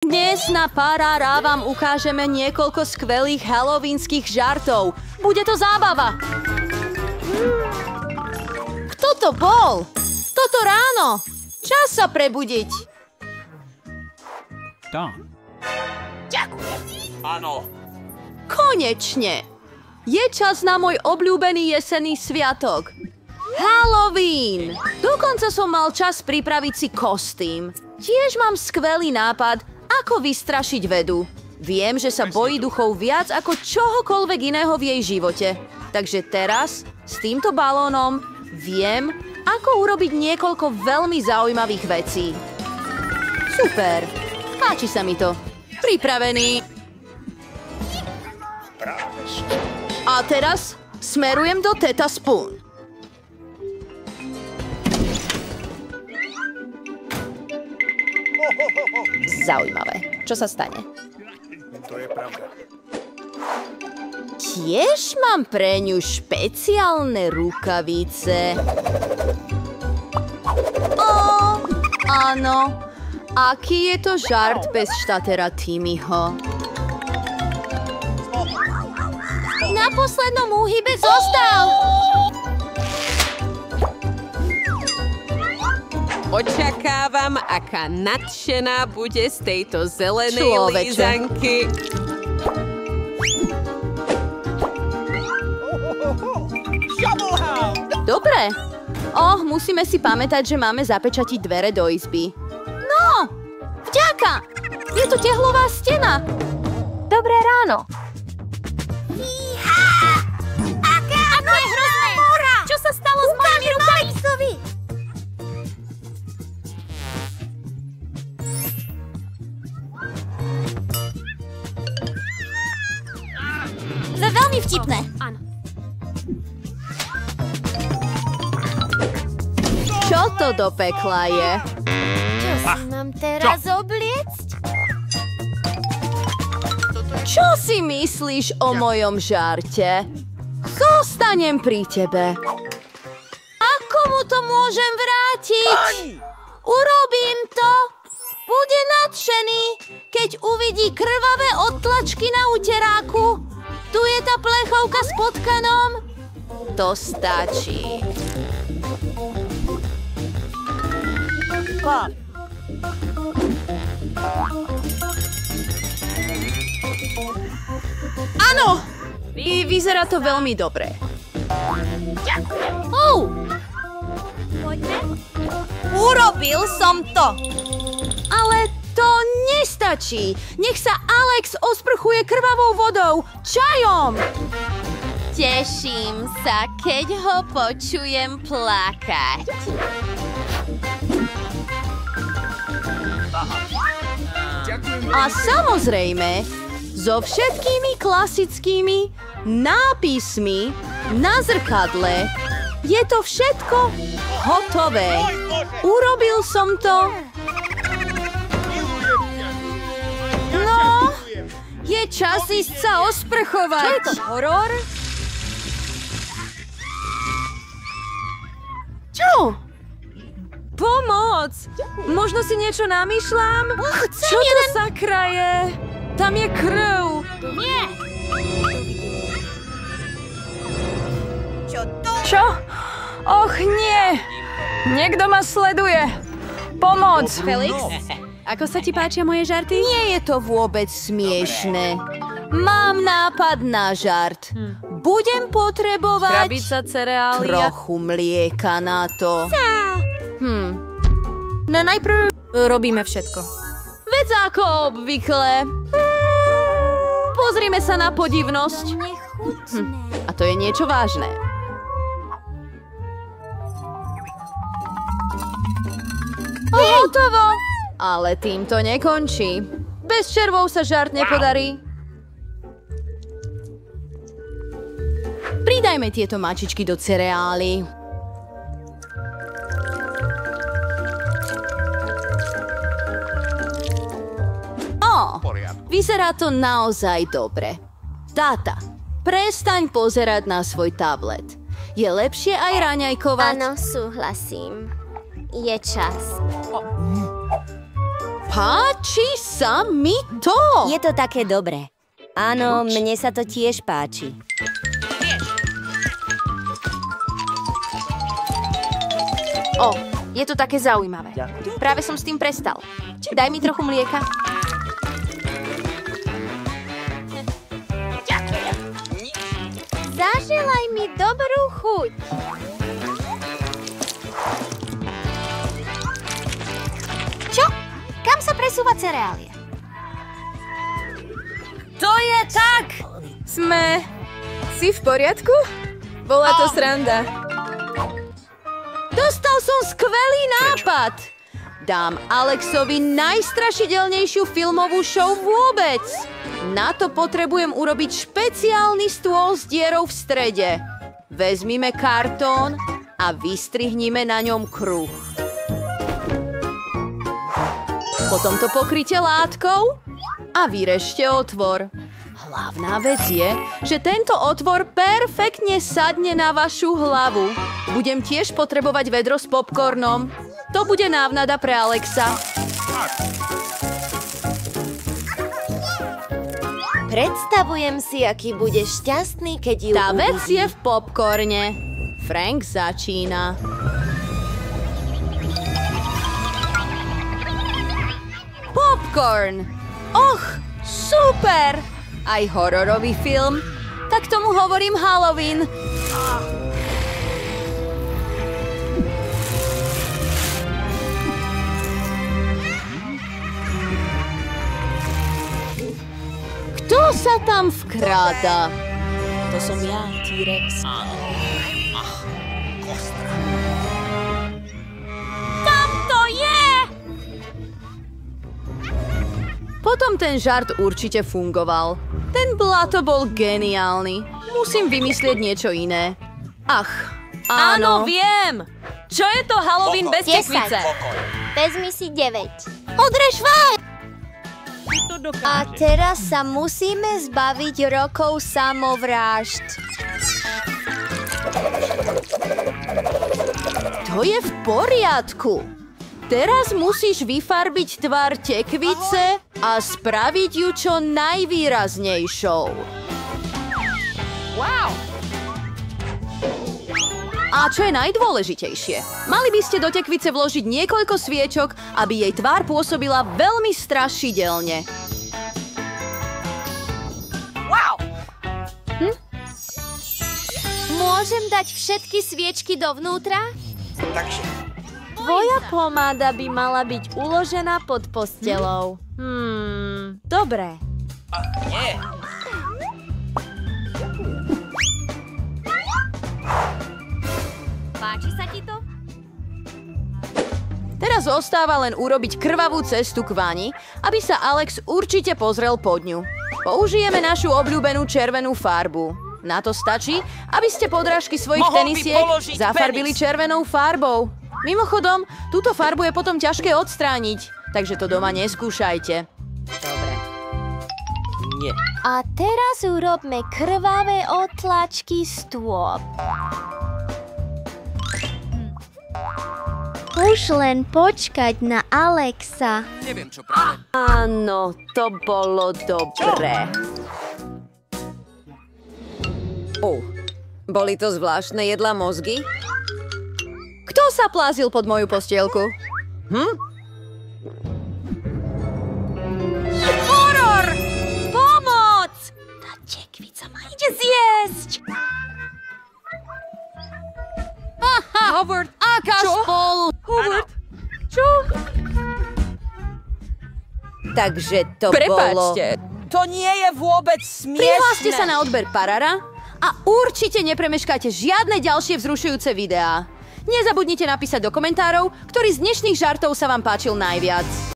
Dnes na Parará vám ukážeme niekoľko skvelých halloweenských žartov. Bude to zábava. Kto to bol? Toto ráno. Čas sa prebudiť. Ďakujem. Áno. Konečne. Je čas na môj obľúbený jesenný sviatok. Halloween! Dokonca som mal čas pripraviť si kostým. Tiež mám skvelý nápad, ako vystrašiť vedu. Viem, že sa bojí duchov viac ako čohokoľvek iného v jej živote. Takže teraz, s týmto balónom, viem, ako urobiť niekoľko veľmi zaujímavých vecí. Super! Páči sa mi to. Pripravený. A teraz smerujem do Teta Spoon. Zaujímavé. Čo sa stane? To je pravda. Tiež mám pre ňu špeciálne rukavice. Áno. Aký je to žart bez štatera Timmyho? Na poslednom úhybe zostal! Očakávam, aká nadšená bude z tejto zelenej Človeče. lízanky. Dobre. Musíme si pamätať, že máme zapečatiť dvere do izby. No! Vďaka! Je tu tehlová stena. Dobré ráno. Ako je hrozné! Čo sa stalo s mojimi rukami? To je veľmi vtipné. Áno. Čo to do pekla je? Čo si mám teraz obliecť? Čo si myslíš o mojom žarte? Zostanem pri tebe. Ako mu to môžem vrátiť? Urobím to. Bude nadšený, keď uvidí krvavé odtlačky na uteráku. Tu je tá plechovka s potkanom. To stačí. Áno! Vyzerá to veľmi dobre. Urobil som to! Ale to nestačí. Nech sa Alex osprchuje krvavou vodou, čajom. Teším sa, keď ho počujem plakať. A samozrejme, so všetkými klasickými nápismi na zrkadle je to všetko hotové. Urobil som to. No, je čas ísť sa osprchovať. Čo je to, horor? Čo? Pomoc! Možno si niečo namýšľam? Čo to sakra je? Tam je krv. Nie! Čo to? Čo? Och, nie! Niekto ma sleduje. Pomoc! Felix, ako sa ti páčia moje žarty? Nie je to vôbec smiešne. Mám nápad na žart. Budem potrebovať Krabica cereália. trochu mlieka na to. No najprv robíme všetko. Veď ako obvykle. Pozrime sa na podivnosť. Nechutné. A to je niečo vážne. Hotovo! Ale tým to nekončí. Bez červov sa žart nepodarí. Pridajme tieto mačičky do cereály. Vyzerá to naozaj dobre. Táta, prestaň pozerať na svoj tablet. Je lepšie aj raňajkovať. Áno, súhlasím. Je čas. Páči sa mi to! Je to také dobré. Áno, mne sa to tiež páči. O, je to také zaujímavé. Práve som s tým prestal. Daj mi trochu mlieka. Zaželaj mi dobrú chuť. Čo? Kam sa presúva cereálie? To je tak! Sme... Si v poriadku? Bola to sranda. Dostal som skvelý nápad! Dám Alexovi najstrašidelnejšiu filmovú show vôbec! Na to potrebujem urobiť špeciálny stôl s dierou v strede. Vezmime kartón a vystrihnime na ňom kruh. Potom to pokryte látkou a vyrežte otvor. Hlavná vec je, že tento otvor perfektne sadne na vašu hlavu. Budem tiež potrebovať vedro s popcornom. To bude návnada pre Alexa. Predstavujem si, aký bude šťastný, keď ju Tá vec uvidí. je v popcorne. Frank začína. Popcorn! Och, super! Aj hororový film. Tak tomu hovorím Halloween. Kto sa tam vkráda? To som ja, T-Rex. Tam to je! Potom ten žart určite fungoval. Ten blato bol geniálny. Musím vymyslieť niečo iné. Ach, áno. Viem! Čo je to Halloween bez 10. tekvice? Vezmi si 9. Odrež vám! A teraz sa musíme zbaviť rokov samovrážd. To je v poriadku. Teraz musíš vyfarbiť tvár tekvice a spraviť ju čo najvýraznejšou. Wow! A čo je najdôležitejšie? Mali by ste do tekvice vložiť niekoľko sviečok, aby jej tvár pôsobila veľmi strašidelne. Môžem dať všetky sviečky dovnútra? Takže Tvoja pomáda by mala byť uložená pod postelou. Dobre. nie. Páči sa ti to? Teraz zostáva len urobiť krvavú cestu k vani, aby sa Alex určite pozrel pod ňu. Použijeme našu obľúbenú červenú farbu. Na to stačí, aby ste podrážky svojich Mohol by tenisiek položiť zafarbili penis. červenou farbou. Mimochodom, túto farbu je potom ťažké odstrániť, takže to doma neskúšajte. Nie. A teraz urobme krvavé otlačky stôp. Už len počkať na Alexa. Neviem, čo práve. Áno, to bolo dobré. Boli to zvláštne jedlá mozgy? Kto sa plázil pod moju postielku? Horor! Pomoc! Tá tekvica ma ide zjesť! Howard, aká špol! Howard, Čo? Takže to bolo... Prepáčte. To nie je vôbec smiešné. Prihláste sa na odber Parara a určite nepremeškáte žiadne ďalšie vzrušujúce videá. Nezabudnite napísať do komentárov, ktorý z dnešných žartov sa vám páčil najviac.